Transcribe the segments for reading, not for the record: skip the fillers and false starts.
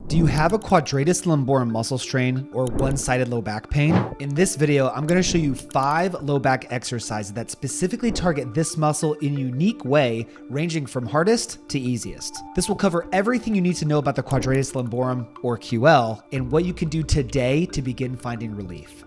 Do you have a quadratus lumborum muscle strain or one-sided low back pain? In this video, I'm going to show you 5 low back exercises that specifically target this muscle in a unique way, ranging from hardest to easiest. This will cover everything you need to know about the quadratus lumborum or QL and what you can do today to begin finding relief.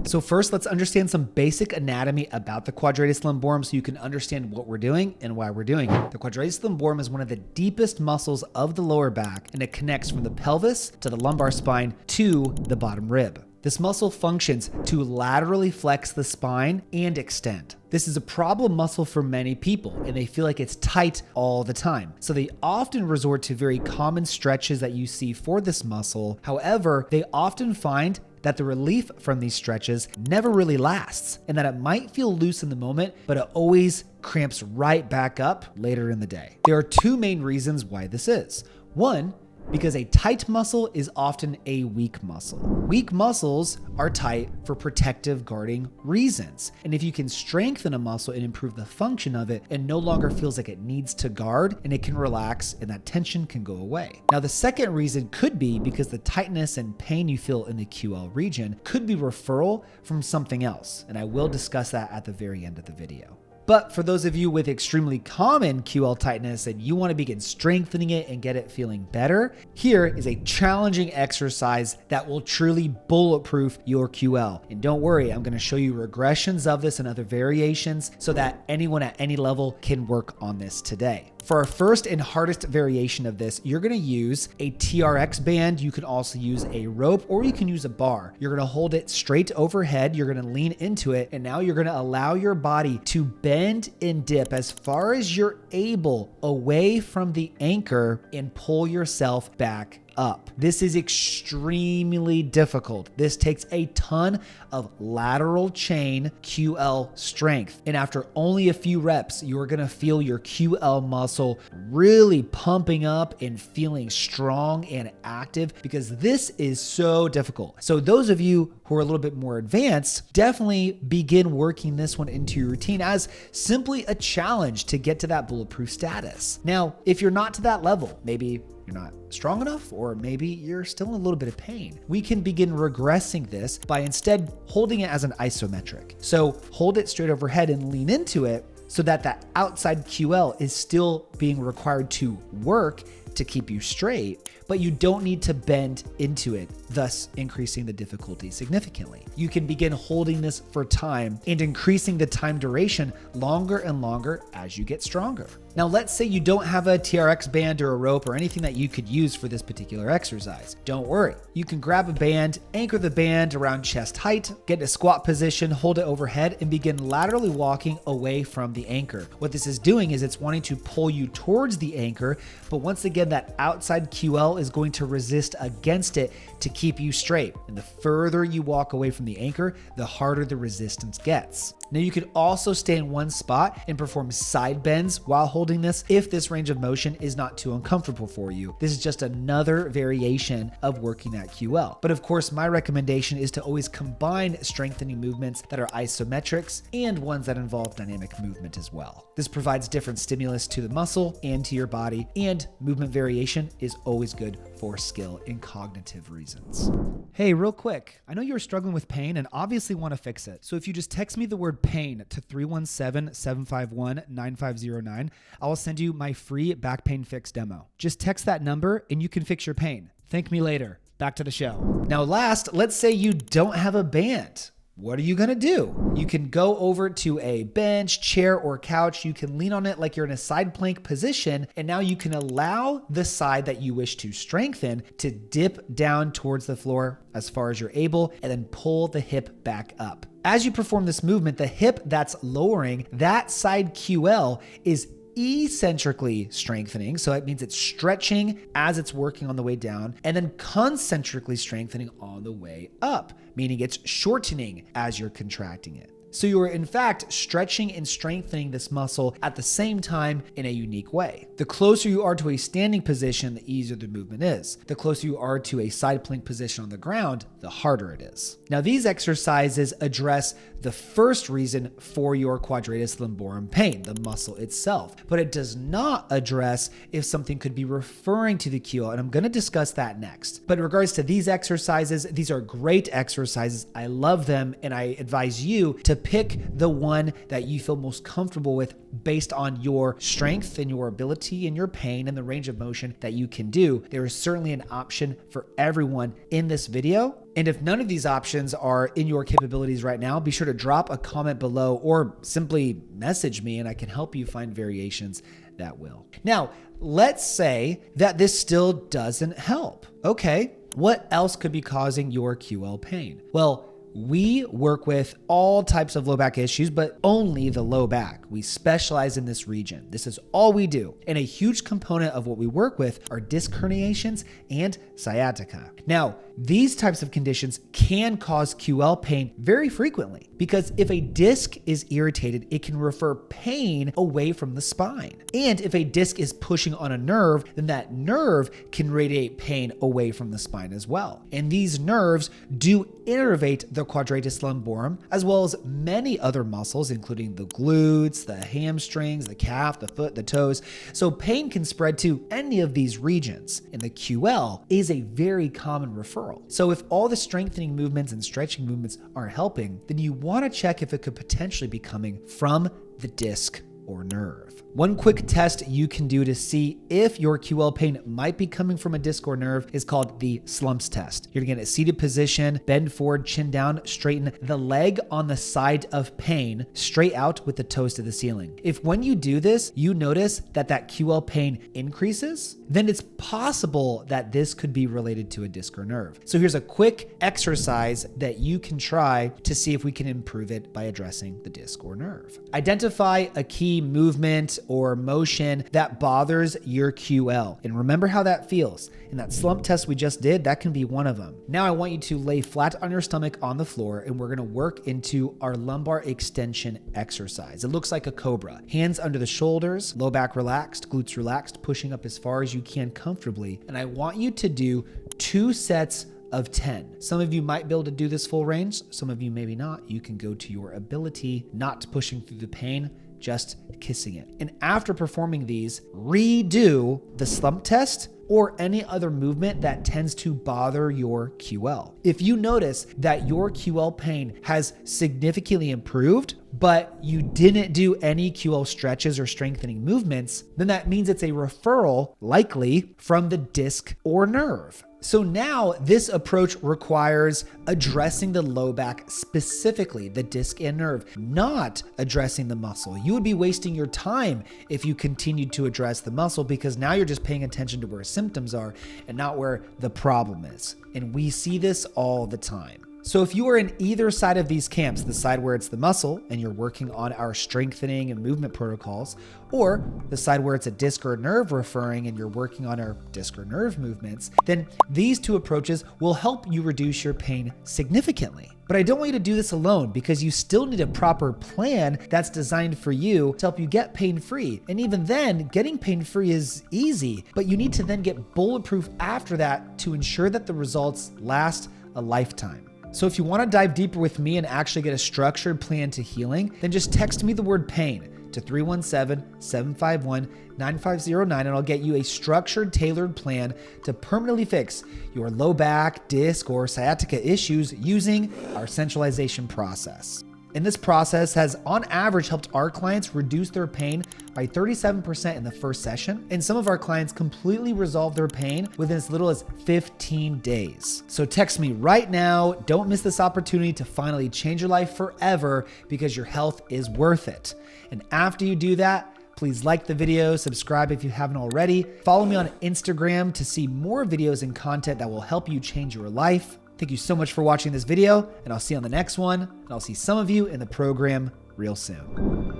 So first, let's understand some basic anatomy about the quadratus lumborum so you can understand what we're doing and why we're doing it. The quadratus lumborum is one of the deepest muscles of the lower back, and it connects from the pelvis to the lumbar spine to the bottom rib. This muscle functions to laterally flex the spine and extend. This is a problem muscle for many people, and they feel like it's tight all the time. So they often resort to very common stretches that you see for this muscle. However, they often find that the relief from these stretches never really lasts, and that it might feel loose in the moment, but it always cramps right back up later in the day. There are 2 main reasons why this is. One, because a tight muscle is often a weak muscle. Weak muscles are tight for protective guarding reasons. And if you can strengthen a muscle and improve the function of it, it no longer feels like it needs to guard, and it can relax and that tension can go away. Now, the second reason could be because the tightness and pain you feel in the QL region could be referral from something else. And I will discuss that at the very end of the video. But for those of you with extremely common QL tightness and you want to begin strengthening it and get it feeling better, here is a challenging exercise that will truly bulletproof your QL. And don't worry, I'm going to show you regressions of this and other variations so that anyone at any level can work on this today. For our first and hardest variation of this, you're going to use a TRX band. You can also use a rope, or you can use a bar. You're going to hold it straight overhead. You're going to lean into it, and now you're going to allow your body to bend and dip as far as you're able away from the anchor and pull yourself back up. This is extremely difficult. This takes a ton of lateral chain QL strength. And after only a few reps, you're going to feel your QL muscle really pumping up and feeling strong and active because this is so difficult. So those of you who are a little bit more advanced, definitely begin working this one into your routine as simply a challenge to get to that bulletproof status. Now, if you're not to that level, maybe you're not strong enough, or maybe you're still in a little bit of pain, we can begin regressing this by instead holding it as an isometric. So hold it straight overhead and lean into it so that that outside QL is still being required to work to keep you straight, but you don't need to bend into it, thus increasing the difficulty significantly. You can begin holding this for time and increasing the time duration longer and longer as you get stronger. Now, let's say you don't have a TRX band or a rope or anything that you could use for this particular exercise. Don't worry. You can grab a band, anchor the band around chest height, get in a squat position, hold it overhead, and begin laterally walking away from the anchor. What this is doing is it's wanting to pull you towards the anchor, but once again, that outside QL is going to resist against it to keep you straight. And the further you walk away from the anchor, the harder the resistance gets. Now, you could also stay in one spot and perform side bends while holding this if this range of motion is not too uncomfortable for you. This is just another variation of working that QL. But of course, my recommendation is to always combine strengthening movements that are isometrics and ones that involve dynamic movement as well. This provides different stimulus to the muscle and to your body, and movement variation is always good for skill and cognitive reasons. Hey, real quick, I know you're struggling with pain and obviously want to fix it. So if you just text me the word pain to 317-751-9509, I will send you my free back pain fix demo. Just text that number and you can fix your pain. Thank me later. Back to the show. Now, last, let's say you don't have a band. What are you going to do? You can go over to a bench, chair, or couch. You can lean on it like you're in a side plank position. And now you can allow the side that you wish to strengthen to dip down towards the floor as far as you're able, and then pull the hip back up. As you perform this movement, the hip that's lowering, that side QL is eccentrically strengthening. So it means it's stretching as it's working on the way down, and then concentrically strengthening on the way up, meaning it's shortening as you're contracting it. So you are in fact stretching and strengthening this muscle at the same time in a unique way. The closer you are to a standing position, the easier the movement is. The closer you are to a side plank position on the ground, the harder it is. Now, these exercises address the first reason for your quadratus lumborum pain, the muscle itself, but it does not address if something could be referring to the QL, and I'm going to discuss that next. But in regards to these exercises, these are great exercises. I love them, and I advise you to pick the one that you feel most comfortable with based on your strength and your ability and your pain and the range of motion that you can do. There is certainly an option for everyone in this video. And if none of these options are in your capabilities right now, be sure to drop a comment below or simply message me and I can help you find variations that will. Now, let's say that this still doesn't help. Okay, what else could be causing your QL pain? Well, we work with all types of low back issues, but only the low back. We specialize in this region. This is all we do. And a huge component of what we work with are disc herniations and sciatica. Now, these types of conditions can cause QL pain very frequently because if a disc is irritated, it can refer pain away from the spine. And if a disc is pushing on a nerve, then that nerve can radiate pain away from the spine as well. And these nerves do innervate the quadratus lumborum, as well as many other muscles, including the glutes, the hamstrings, the calf, the foot, the toes. So pain can spread to any of these regions, and the QL is a very common referral. So if all the strengthening movements and stretching movements aren't helping, then you want to check if it could potentially be coming from the disc or nerve. One quick test you can do to see if your QL pain might be coming from a disc or nerve is called the slumps test. You're gonna get a seated position, bend forward, chin down, straighten the leg on the side of pain, straight out with the toes to the ceiling. If when you do this, you notice that QL pain increases, then it's possible that this could be related to a disc or nerve. So here's a quick exercise that you can try to see if we can improve it by addressing the disc or nerve. Identify a key movement or motion that bothers your QL. And remember how that feels. In that slump test we just did, that can be one of them. Now I want you to lay flat on your stomach on the floor and we're gonna work into our lumbar extension exercise. It looks like a cobra. Hands under the shoulders, low back relaxed, glutes relaxed, pushing up as far as you can comfortably. And I want you to do 2 sets of 10. Some of you might be able to do this full range. Some of you maybe not. You can go to your ability, not pushing through the pain, just kissing it. And after performing these, redo the slump test or any other movement that tends to bother your QL. If you notice that your QL pain has significantly improved, but you didn't do any QL stretches or strengthening movements, then that means it's a referral, likely from the disc or nerve. So now this approach requires addressing the low back specifically, the disc and nerve, not addressing the muscle. You would be wasting your time if you continued to address the muscle because now you're just paying attention to where symptoms are and not where the problem is. And we see this all the time. So if you are in either side of these camps, the side where it's the muscle and you're working on our strengthening and movement protocols, or the side where it's a disc or nerve referring and you're working on our disc or nerve movements, then these 2 approaches will help you reduce your pain significantly. But I don't want you to do this alone because you still need a proper plan that's designed for you to help you get pain-free. And even then, getting pain-free is easy, but you need to then get bulletproof after that to ensure that the results last a lifetime. So if you want to dive deeper with me and actually get a structured plan to healing, then just text me the word pain to 317-751-9509 and I'll get you a structured, tailored plan to permanently fix your low back, disc, or sciatica issues using our centralization process. And this process has, on average, helped our clients reduce their pain by 37% in the first session. And some of our clients completely resolve their pain within as little as 15 days. So text me right now. Don't miss this opportunity to finally change your life forever because your health is worth it. And after you do that, please like the video, subscribe if you haven't already. Follow me on Instagram to see more videos and content that will help you change your life. Thank you so much for watching this video, and I'll see you on the next one, and I'll see some of you in the program real soon.